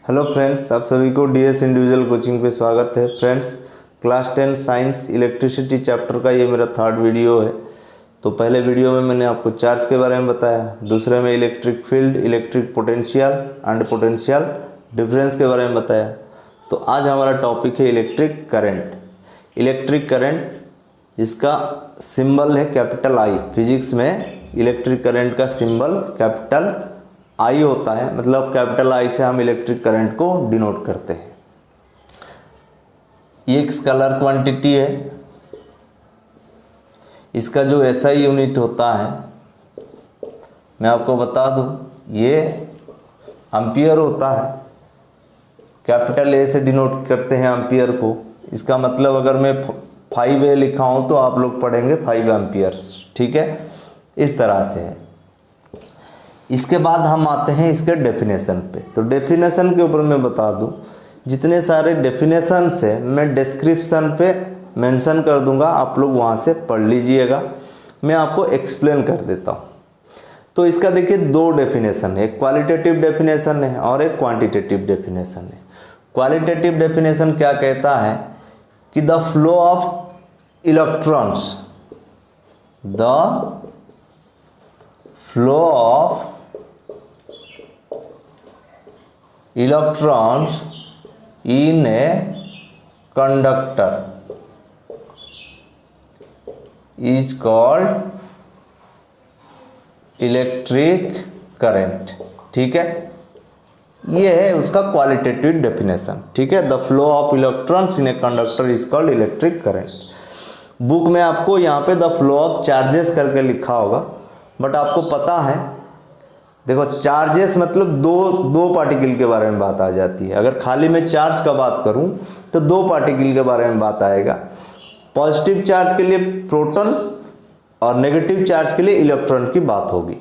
Hello friends, आप सभी को डीएस इंडिविजुअल कोचिंग पे स्वागत है। Friends, class 10 science electricity chapter का ये मेरा थर्ड वीडियो है। तो पहले वीडियो में मैंने आपको चार्ज के बारे में बताया, दूसरे में electric field, electric potential and potential difference के बारे में बताया। तो आज हमारा टॉपिक है इलेक्ट्रिक करंट। इलेक्ट्रिक करंट, इसका सिंबल है कैपिटल आई। फिजिक्स में इलेक्ट्रिक करंट का सिंबल कैपिटल आई होता है, मतलब कैपिटल आई से हम इलेक्ट्रिक करंट को डिनोट करते हैं। ये एक स्केलर क्वांटिटी है। इसका जो एसआई यूनिट होता है, मैं आपको बता दूं, ये एम्पियर होता है। कैपिटल ए से डिनोट करते हैं एम्पियर को। इसका मतलब अगर मैं 5A लिखा हूं तो आप लोग पढ़ेंगे 5 एम्पियर। ठीक है, इस तरह से है। इसके बाद हम आते हैं इसके डेफिनेशन पे। तो डेफिनेशन के ऊपर मैं बता दूं, जितने सारे डेफिनेशन है मैं डिस्क्रिप्शन पे मेंशन कर दूंगा, आप लोग वहां से पढ़ लीजिएगा। मैं आपको एक्सप्लेन कर देता हूं। तो इसका देखिए दो डेफिनेशन है, एक क्वालिटेटिव डेफिनेशन है और एक क्वांटिटेटिव डेफिनेशन है। क्वालिटेटिव डेफिनेशन क्या कहता है कि the flow of electrons, the flow of electrons in a conductor is called electric current। ठीक है, ये है उसका क्वालिटेटिव डेफिनेशन। ठीक है, the flow of electrons in a conductor is called electric current. Book में आपको यहाँ पे द फ्लो ऑफ चार्जेस करके लिखा होगा, बट आपको पता है, देखो चार्जेस मतलब दो पार्टिकल के बारे में बात आ जाती है। अगर खाली मैं चार्ज का बात करूं तो दो पार्टिकल के बारे में बात आएगा। पॉजिटिव चार्ज के लिए प्रोटॉन और नेगेटिव चार्ज के लिए इलेक्ट्रॉन की बात होगी।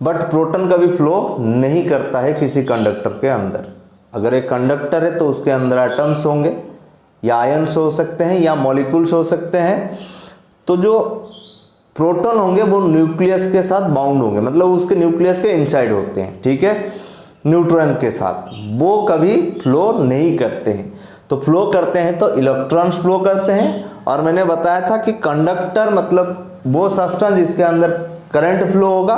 बट प्रोटॉन कभी फ्लो नहीं करता है किसी कंडक्टर के अंदर। अगर एक कंडक्टर है तो उसके अंदर एटम्स होंगे, या आयन्स हो सकते हैं, या मॉलिक्यूल्स हो सकते हैं। तो जो प्रोटॉन होंगे वो न्यूक्लियस के साथ बाउंड होंगे, मतलब उसके न्यूक्लियस के इनसाइड होते हैं। ठीक है, न्यूट्रॉन के साथ वो कभी फ्लो नहीं करते हैं। तो फ्लो करते हैं तो इलेक्ट्रॉन्स फ्लो करते हैं। और मैंने बताया था कि कंडक्टर मतलब वो सब्सटेंस जिसके अंदर करंट फ्लो होगा।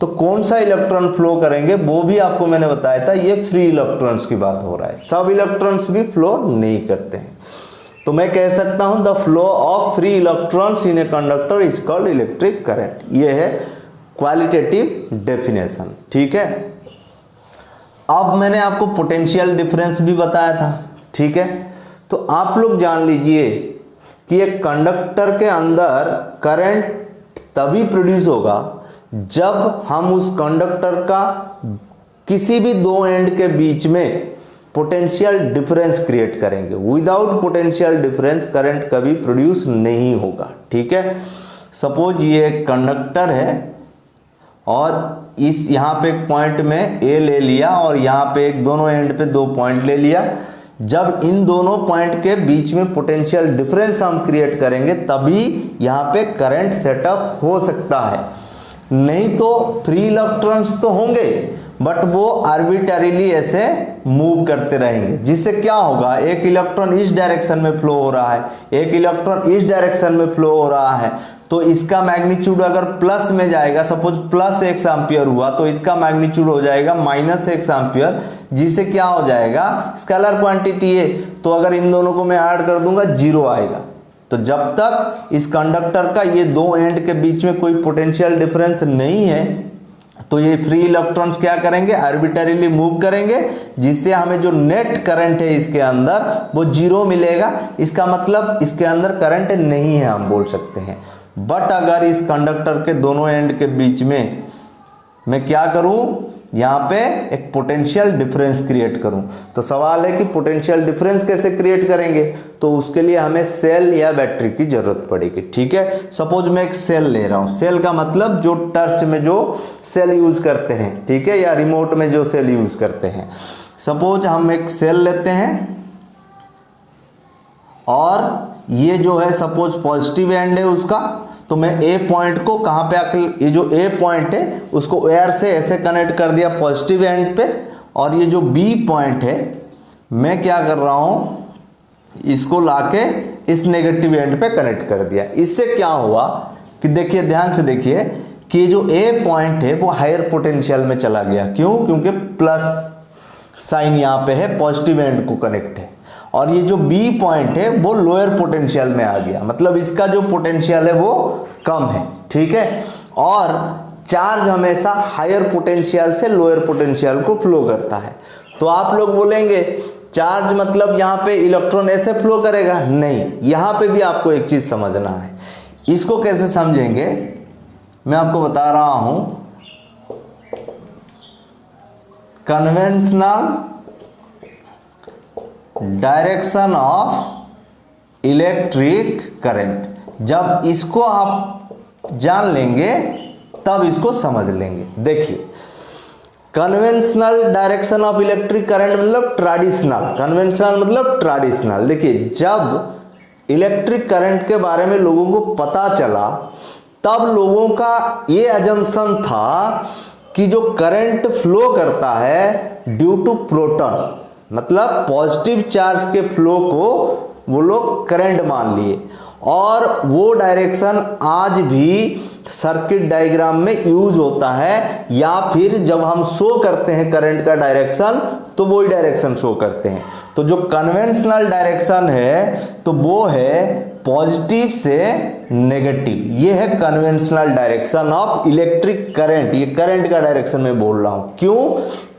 तो कौन सा इलेक्ट्रॉन फ्लो करेंगे वो भी आपको मैंने बताया था। ये फ्री इलेक्ट्रॉन्स की बात हो रहा है, सब इलेक्ट्रॉन्स भी फ्लो नहीं करते हैं। तो मैं कह सकता हूं the flow of free electrons in a conductor is called electric current. ये है क्वालिटेटिव डेफिनेशन। ठीक है, अब मैंने आपको पोटेंशियल डिफरेंस भी बताया था। ठीक है, तो आप लोग जान लीजिए कि एक कंडक्टर के अंदर करंट तभी प्रोड्यूस होगा जब हम उस कंडक्टर का किसी भी दो एंड के बीच में पोटेंशियल डिफरेंस क्रिएट करेंगे। विदाउट पोटेंशियल डिफरेंस करंट कभी प्रोड्यूस नहीं होगा। ठीक है, सपोज ये एक कंडक्टर है और इस यहाँ पे एक पॉइंट में ए ले लिया और यहाँ पे एक दोनों एंड पे दो पॉइंट ले लिया। जब इन दोनों पॉइंट के बीच में पोटेंशियल डिफरेंस हम क्रिएट करेंगे तभी यहाँ पे करंट सेटअप हो सकता है। नहीं तो फ्री इलेक्ट्रॉन्स तो होंगे बट वो आर्बिट्ररीली ऐसे मूव करते रहेंगे, जिससे क्या होगा, एक इलेक्ट्रॉन इस डायरेक्शन में फ्लो हो रहा है, एक इलेक्ट्रॉन इस डायरेक्शन में फ्लो हो रहा है। तो इसका मैग्नीट्यूड अगर प्लस में जाएगा, सपोज प्लस x एम्पियर हुआ, तो इसका मैग्नीट्यूड हो जाएगा -x एम्पियर, जिससे क्या हो जाएगा, स्केलर क्वांटिटी है। तो अगर इन दोनों को मैं ऐड कर दूंगा 0 आएगा। तो जब तक इस कंडक्टर का ये दो एंड के बीच में कोई पोटेंशियल डिफरेंस नहीं है तो ये फ्री इलेक्ट्रॉन्स क्या करेंगे, आर्बिट्ररीली मूव करेंगे, जिससे हमें जो नेट करंट है इसके अंदर वो 0 मिलेगा। इसका मतलब इसके अंदर करंट नहीं है, हम बोल सकते हैं। बट अगर इस कंडक्टर के दोनों एंड के बीच में मैं क्या करूं, यहाँ पे एक पोटेंशियल डिफरेंस क्रिएट करूं। तो सवाल है कि पोटेंशियल डिफरेंस कैसे क्रिएट करेंगे, तो उसके लिए हमें सेल या बैटरी की जरूरत पड़ेगी। ठीक है, सपोज मैं एक सेल ले रहा हूं। सेल का मतलब जो टर्च में जो सेल यूज करते हैं, ठीक है, या रिमोट में जो सेल यूज करते हैं। सपोज हम एक सेल लेते हैं और ये जो है सपोज पॉजिटिव एंड है उसका, तो मैं ए पॉइंट को कहाँ पे आकर, ये जो ए पॉइंट है उसको एयर से ऐसे कनेक्ट कर दिया पॉजिटिव एंड पे, और ये जो बी पॉइंट है मैं क्या कर रहा हूं, इसको लाके इस नेगेटिव एंड पे कनेक्ट कर दिया। इससे क्या हुआ कि देखिए, ध्यान से देखिए कि जो ए पॉइंट है वो हायर पोटेंशियल में चला गया। क्यों? क्योंकि प्लस साइन यहाँ पे है, पॉजिटिव एंड को कनेक्ट है। और ये जो बी पॉइंट है वो लोअर पोटेंशियल में आ गया, मतलब इसका जो पोटेंशियल है वो कम है, ठीक है। और चार्ज हमेशा हायर पोटेंशियल से लोअर पोटेंशियल को फ्लो करता है। तो आप लोग बोलेंगे चार्ज मतलब यहाँ पे इलेक्ट्रॉन ऐसे फ्लो करेगा? नहीं, यहाँ पे भी आपको एक चीज समझना है। इसको कैसे समझेंगे मैं आपको बता रहा हूं। Conventional direction of electric current, जब इसको आप जान लेंगे तब इसको समझ लेंगे। देखिए, conventional direction of electric current मतलब ट्रेडिशनल, कन्वेंशनल मतलब ट्रेडिशनल। देखिए, जब इलेक्ट्रिक करंट के बारे में लोगों को पता चला तब लोगों का ये अजम्पशन था कि जो करंट फ्लो करता है ड्यू टू प्रोटॉन, मतलब पॉजिटिव चार्ज के फ्लो को वो लोग करंट मान लिए। और वो डायरेक्शन आज भी सर्किट डायग्राम में यूज होता है, या फिर जब हम शो करते हैं करंट का डायरेक्शन तो वही डायरेक्शन शो करते हैं। तो जो कन्वेंशनल डायरेक्शन है तो वो है पॉजिटिव से नेगेटिव, ये है conventional direction of electric current. ये करंट का डायरेक्शन में बोल रहा हूं। क्यों?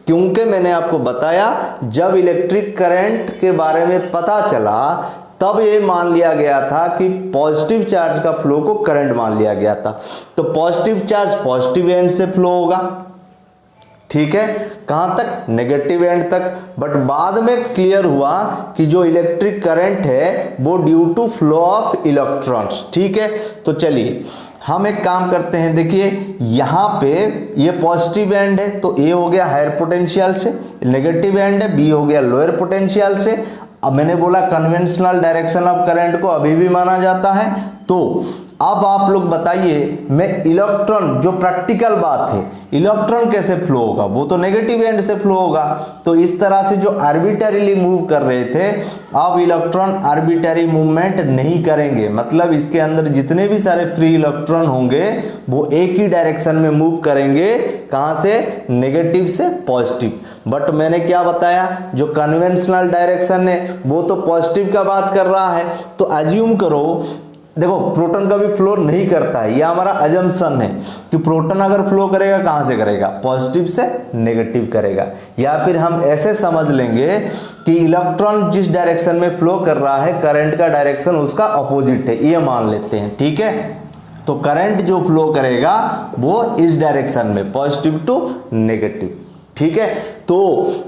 क्योंकि मैंने आपको बताया जब इलेक्ट्रिक करंट के बारे में पता चला तब ये मान लिया गया था कि पॉजिटिव चार्ज का फ्लो को करंट मान लिया गया था। तो पॉजिटिव चार्ज पॉजिटिव एंड से फ्लो होगा, ठीक है, कहां तक? नेगेटिव एंड तक। बट बाद में क्लियर हुआ कि जो इलेक्ट्रिक करंट है वो due to flow of electrons, ठीक है। तो चलिए हम एक काम करते हैं। देखिए, यहां पे ये पॉजिटिव एंड है तो ए हो गया हायर पोटेंशियल से, नेगेटिव एंड है बी हो गया लोअर पोटेंशियल से। अब मैंने बोला कन्वेंशनल डायरेक्शन ऑफ करंट को अभी भी माना जाता है। तो अब आप लोग बताइए, मैं इलेक्ट्रॉन, जो प्रैक्टिकल बात है, इलेक्ट्रॉन कैसे फ्लो होगा? वो तो नेगेटिव एंड से फ्लो होगा। तो इस तरह से जो आर्बिटरीली मूव कर रहे थे, अब इलेक्ट्रॉन आर्बिटरी मूवमेंट नहीं करेंगे, मतलब इसके अंदर जितने भी सारे फ्री इलेक्ट्रॉन होंगे वो एक ही डायरेक्शन में मूव करेंगे। कहां से? नेगेटिव से पॉजिटिव। बट मैंने क्या बताया, जो कन्वेंशनल डायरेक्शन है वो तो पॉजिटिव का बात कर रहा है। तो अज्यूम करो, देखो प्रोटॉन का भी फ्लो नहीं करता है, यह हमारा अजम्पशन है कि प्रोटॉन अगर फ्लो करेगा कहां से करेगा? पॉजिटिव से नेगेटिव करेगा। या फिर हम ऐसे समझ लेंगे कि इलेक्ट्रॉन जिस डायरेक्शन में फ्लो कर रहा है करंट का डायरेक्शन उसका अपोजिट है, ये मान लेते हैं, ठीक है। तो करंट जो फ्लो करेगा वो इस डायरेक्शन में, पॉजिटिव टू नेगेटिव, ठीक है। तो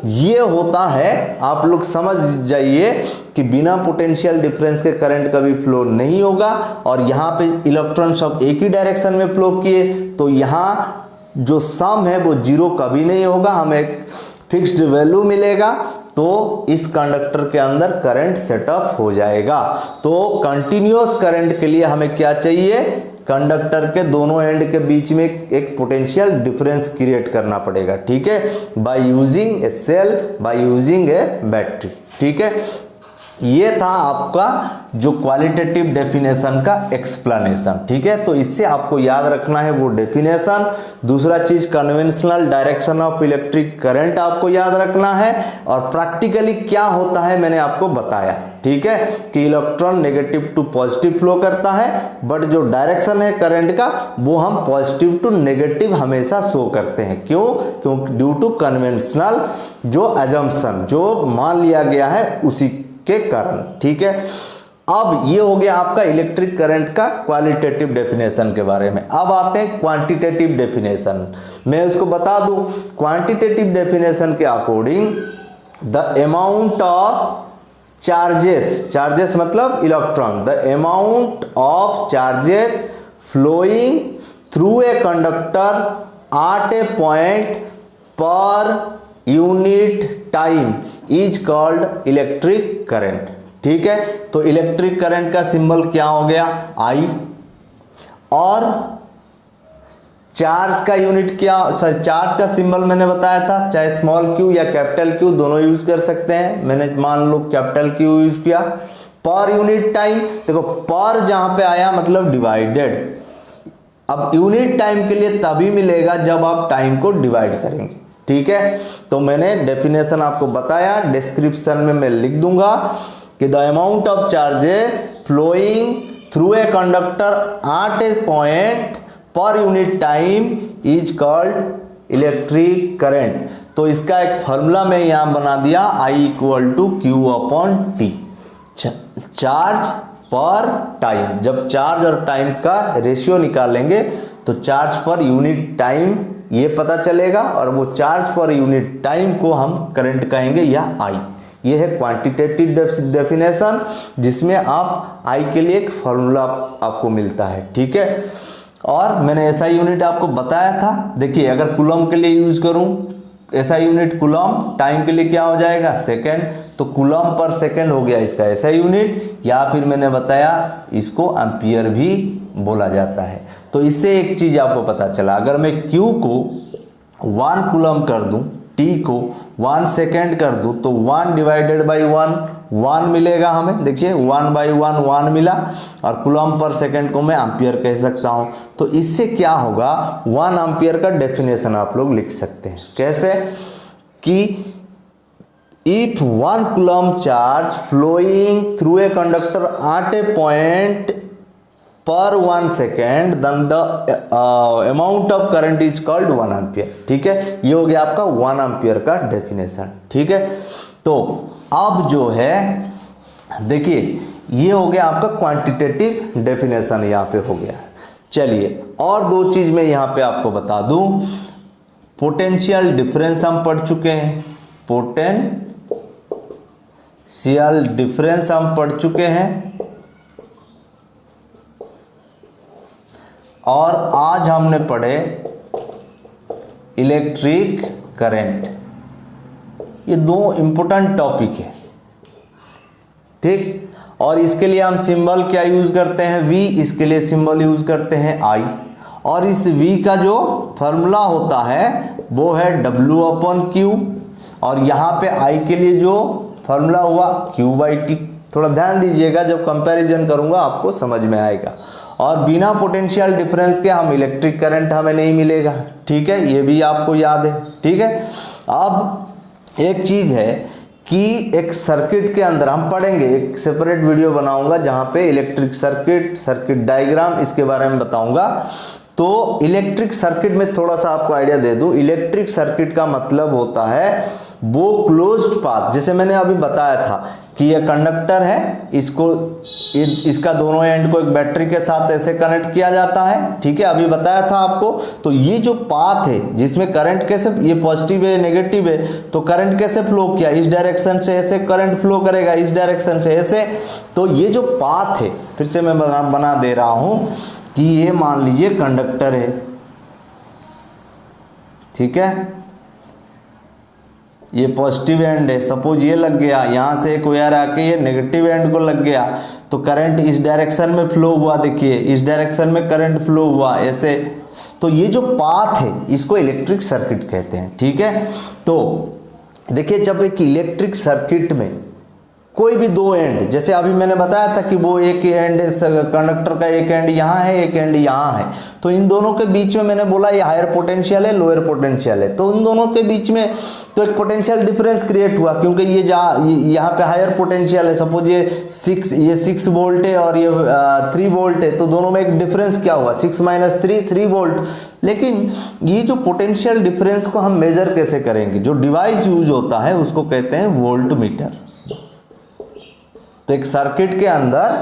ये होता है, आप लोग समझ जाइए कि बिना पोटेंशियल डिफरेंस के करंट कभी फ्लो नहीं होगा। और यहाँ पे इलेक्ट्रॉन सब एक ही डायरेक्शन में फ्लो किए तो यहाँ जो सम है वो जीरो कभी नहीं होगा, हमें एक फिक्स्ड वैल्यू मिलेगा। तो इस कंडक्टर के अंदर करंट सेटअप हो जाएगा। तो कंटिन्यूअस करंट के लिए हमें क्या चाहिए? कंडक्टर के दोनों एंड के बीच में एक पोटेंशियल डिफरेंस क्रिएट करना पड़ेगा, ठीक है, by using a cell, by using a battery, ठीक है। ये था आपका जो क्वालिटेटिव डेफिनेशन का एक्सप्लेनेशन, ठीक है। तो इससे आपको याद रखना है वो डेफिनेशन। दूसरा चीज conventional direction of electric current आपको याद रखना है। और प्रैक्टिकली क्या होता है मैंने आपको बताया, ठीक है, कि electron negative to positive flow करता है, बट जो डायरेक्शन है करंट का वो हम पॉजिटिव टू नेगेटिव हमेशा शो करते हैं। क्यों? क्योंकि ड्यू टू कन्वेंशनल जो अजम्पशन, जो मान लिया गया है उसी के कारण, ठीक है। अब ये हो गया आपका इलेक्ट्रिक करंट का क्वालिटेटिव डेफिनेशन के बारे में। अब आते हैं क्वांटिटेटिव डेफिनेशन। मैं उसको बता दूं, क्वांटिटेटिव डेफिनेशन के according the amount of charges, charges मतलब electron, the amount of charges flowing through a conductor at a point पर unit time is called electric current, ठीक है। तो इलेक्ट्रिक करंट का सिंबल क्या हो गया? I। और चार्ज का यूनिट क्या, सॉरी चार्ज का सिंबल मैंने बताया था, चाहे स्मॉल क्यू या कैपिटल क्यू दोनों यूज कर सकते हैं। मैंने मान लो कैपिटल क्यू यूज किया। पर यूनिट टाइम, देखो पर जहां पे आया मतलब डिवाइडेड। अब यूनिट टाइम के लिए तभी मिलेगा जब आप टाइम को डिवाइड करेंगे, ठीक है। तो मैंने डेफिनेशन आपको बताया, डिस्क्रिप्शन में मैं लिख दूंगा कि the amount of charges flowing through a conductor at a point पर unit time is called electric current. तो इसका एक फॉर्मूला मैं यहां बना दिया, I equal to Q upon T, charge per time. जब चार्ज और टाइम का रेशियो निकालेंगे तो चार्ज पर यूनिट टाइम ये पता चलेगा, और वो चार्ज पर यूनिट टाइम को हम करंट कहेंगे या I। ये है क्वांटिटेटिव डेफिनेशन, जिसमें आप I के लिए एक फॉर्मूला आपको मिलता है, ठीक है। और मैंने ऐसा यूनिट आपको बताया था। देखिए अगर कूलम के लिए यूज करूं ऐसा यूनिट कूलम, टाइम के लिए क्या हो जाएगा सेकेंड, तो कूलम पर सेकेंड हो गया इसका ऐसा यूनिट, या फिर मैंने बताया इसको एम्पियर भी बोला जाता है। तो इससे एक चीज आपको पता चला, अगर मैं Q को 1 कूलम कर दूं, T को 1 सेकेंड कर दूं, तो 1 डिवाइडेड बाई 1 मिलेगा हमें। देखिए 1 बाई 1 मिला, और कूलम पर सेकेंड को मैं एम्पियर कह सकता हूं। तो इससे क्या होगा, 1 एम्पियर का डेफिनेशन आप लोग लिख सकते हैं। कैसे कि if 1 coulomb charge flowing through a conductor at a point per 1 second then the amount of current is called 1 ampere, ठीक है। ये हो गया आपका 1 एम्पियर का डेफिनेशन, ठीक है। तो अब जो है देखिए ये हो गया आपका क्वांटिटेटिव डेफिनेशन, यहां पे हो गया। चलिए और दो चीज मैं यहां पे आपको बता दूं। पोटेंशियल डिफरेंस हम पढ़ चुके हैं, पोटेंशियल डिफरेंस हम पढ़ चुके हैं, और आज हमने पढ़े इलेक्ट्रिक करंट। ये दो इंपॉर्टेंट टॉपिक है, ठीक। और इसके लिए हम सिंबल क्या यूज करते हैं, V, इसके लिए सिंबल यूज करते हैं I। और इस V का जो फॉर्मूला होता है वो है W अपॉन Q, और यहां पे I के लिए जो फॉर्मूला हुआ Q बाई T। थोड़ा ध्यान दीजिएगा, जब कंपैरिजन करूंगा आपको समझ में आएगा। और बिना पोटेंशियल डिफरेंस के हम इलेक्ट्रिक करंट हमें नहीं मिलेगा, ठीक है। ये भी आपको याद है, ठीक है। अब एक चीज है कि एक सर्किट के अंदर हम पढ़ेंगे, एक सेपरेट वीडियो बनाऊंगा जहां पे इलेक्ट्रिक सर्किट डायग्राम इसके बारे में बताऊंगा। तो इलेक्ट्रिक सर्किट में थोड़ा सा आपको आइडिया दे दूं, इलेक्ट्रिक सर्किट का मतलब होता है वो क्लोज्ड पाथ। जैसे मैंने अभी बताया था कि ये कंडक्टर है, इसका दोनों एंड को एक बैटरी के साथ ऐसे कनेक्ट किया जाता है, ठीक है, अभी बताया था आपको। तो ये जो पाथ है जिसमें करंट कैसे, ये पॉजिटिव है नेगेटिव है, तो करंट कैसे फ्लो किया, इस डायरेक्शन से ऐसे करंट फ्लो करेगा, इस डायरेक्शन से ऐसे। तो ये जो पाथ है, फिर से मैं बना दे रहा हूं कि ये मान लीजिए कंडक्टर है, ठीक है, ये पॉजिटिव एंड है, सपोज ये लग गया, यहां से एक वायर आके ये नेगेटिव एंड को लग गया, तो करंट इस डायरेक्शन में फ्लो हुआ। देखिए इस डायरेक्शन में करंट फ्लो हुआ ऐसे। तो ये जो पाथ है इसको इलेक्ट्रिक सर्किट कहते हैं, ठीक है। तो देखिए जब एक इलेक्ट्रिक सर्किट में कोई भी दो एंड, जैसे अभी मैंने बताया था कि वो एक एंड कंडक्टर का एक एंड यहाँ है, एक एंड यहाँ है, तो इन दोनों के बीच में मैंने बोला ये हायर पोटेंशियल है, लोअर पोटेंशियल है। तो इन दोनों के बीच में तो एक पोटेंशियल डिफरेंस क्रिएट हुआ, क्योंकि ये यहाँ पे हायर पोटेंशियल है, सपोज ये 6 वोल्ट है और ये 3 वोल्ट है, तो दोनों में एक डिफरेंस क्या हुआ, 6 - 3 वोल्ट। लेकिन ये जो पोटेंशियल डिफरेंस को हम मेजर कैसे करेंगे, जो डिवाइस यूज होता है उसको कहते हैं वोल्ट मीटर। तो एक सर्किट के अंदर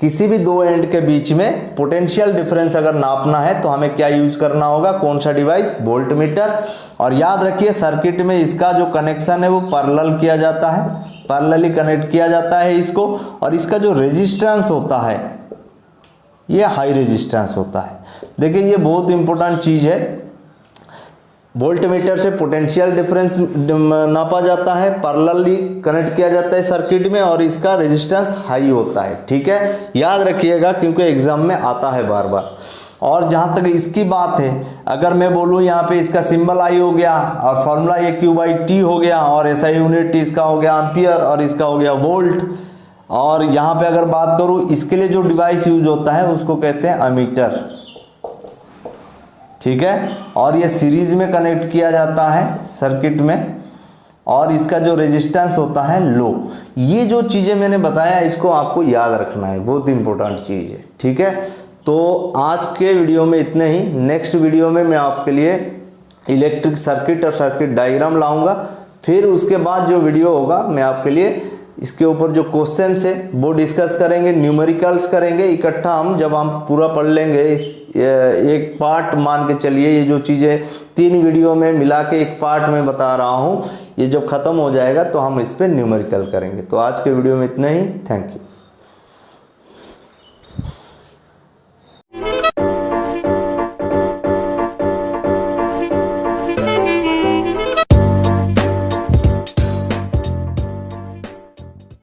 किसी भी दो एंड के बीच में पोटेंशियल डिफरेंस अगर नापना है तो हमें क्या यूज करना होगा, कौन सा डिवाइस, वोल्ट मीटर। और याद रखिए सर्किट में इसका जो कनेक्शन है वो पैरेलल किया जाता है, पैरेलली कनेक्ट किया जाता है इसको। और इसका जो रेजिस्टेंस होता है ये हाई रेजिस्टेंस होता है। देखिए ये बहुत इंपॉर्टेंट चीज है, वोल्ट मीटर से पोटेंशियल डिफरेंस नापा जाता है, पैरेलली कनेक्ट किया जाता है सर्किट में, और इसका रेजिस्टेंस हाई होता है, ठीक है। याद रखिएगा क्योंकि एग्जाम में आता है बार बार। और जहाँ तक इसकी बात है, अगर मैं बोलूँ यहाँ पे इसका सिंबल आई हो गया और फॉर्मूला ये Q/T हो गया और SI यूनिट इसका हो गया एम्पियर और इसका हो गया वोल्ट। और यहाँ पे अगर बात करूँ इसके लिए जो डिवाइस यूज होता है उसको कहते हैं अमीटर, ठीक है। और ये सीरीज में कनेक्ट किया जाता है सर्किट में और इसका जो रेजिस्टेंस होता है लो। ये जो चीज़ें मैंने बताया इसको आपको याद रखना है, बहुत इंपॉर्टेंट चीज़ है, ठीक है। तो आज के वीडियो में इतने ही। नेक्स्ट वीडियो में मैं आपके लिए इलेक्ट्रिक सर्किट और सर्किट डायग्राम लाऊंगा। फिर उसके बाद जो वीडियो होगा मैं आपके लिए इसके ऊपर जो क्वेश्चंस है वो डिस्कस करेंगे, न्यूमेरिकल्स करेंगे इकट्ठा। हम जब हम पूरा पढ़ लेंगे इस एक पार्ट मान के चलिए, ये जो चीज़ें 3 वीडियो में मिला के एक पार्ट में बता रहा हूँ, ये जब ख़त्म हो जाएगा तो हम इस पर न्यूमेरिकल करेंगे। तो आज के वीडियो में इतना ही। Thank you.